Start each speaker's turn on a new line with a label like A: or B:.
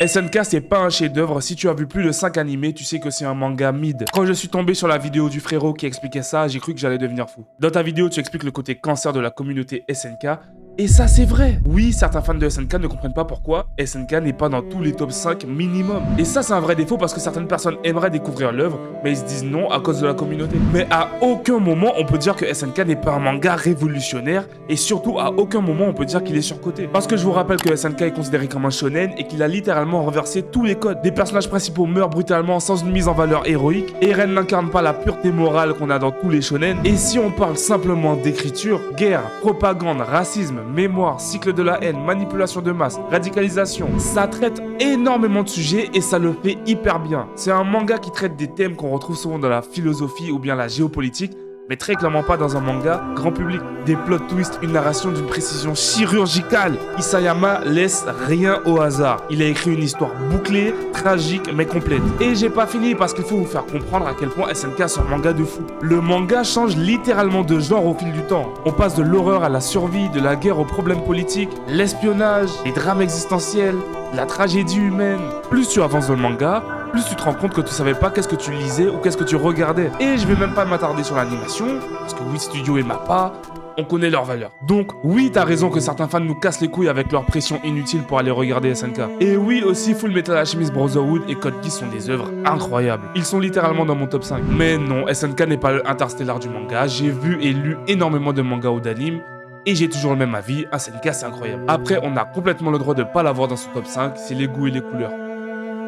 A: SNK c'est pas un chef-d'œuvre, si tu as vu plus de 5 animés, tu sais que c'est un manga mid. Quand je suis tombé sur la vidéo du frérot qui expliquait ça, j'ai cru que j'allais devenir fou. Dans ta vidéo, tu expliques le côté cancer de la communauté SNK, et ça c'est vrai. Oui, certains fans de SNK ne comprennent pas pourquoi SNK n'est pas dans tous les top 5 minimum. Et ça c'est un vrai défaut parce que certaines personnes aimeraient découvrir l'œuvre, mais ils se disent non à cause de la communauté. Mais à aucun moment on peut dire que SNK n'est pas un manga révolutionnaire, et surtout à aucun moment on peut dire qu'il est surcoté. Parce que je vous rappelle que SNK est considéré comme un shonen et qu'il a littéralement renversé tous les codes. Des personnages principaux meurent brutalement sans une mise en valeur héroïque, Eren n'incarne pas la pureté morale qu'on a dans tous les shonen, et si on parle simplement d'écriture, guerre, propagande, racisme, mémoire, cycle de la haine, manipulation de masse, radicalisation, ça traite énormément de sujets et ça le fait hyper bien. C'est un manga qui traite des thèmes qu'on retrouve souvent dans la philosophie ou bien la géopolitique, mais très clairement pas dans un manga grand public. Des plot twists, une narration d'une précision chirurgicale. Isayama laisse rien au hasard. Il a écrit une histoire bouclée, tragique, mais complète. Et j'ai pas fini parce qu'il faut vous faire comprendre à quel point SNK c'est un manga de fou. Le manga change littéralement de genre au fil du temps. On passe de l'horreur à la survie, de la guerre aux problèmes politiques, l'espionnage, les drames existentiels, la tragédie humaine. Plus tu avances dans le manga, plus tu te rends compte que tu savais pas qu'est-ce que tu lisais ou qu'est-ce que tu regardais. Et je vais même pas m'attarder sur l'animation, parce que oui, Studio et Mappa, on connaît leur valeur. Donc oui, t'as raison que certains fans nous cassent les couilles avec leur pression inutile pour aller regarder SNK. Et oui aussi, Full Metal Alchemist Brotherhood et Code Geass sont des œuvres incroyables. Ils sont littéralement dans mon top 5. Mais non, SNK n'est pas le Interstellar du manga. J'ai vu et lu énormément de mangas ou d'animes, et j'ai toujours le même avis, SNK c'est incroyable. Après, on a complètement le droit de pas l'avoir dans son top 5, c'est les goûts et les couleurs.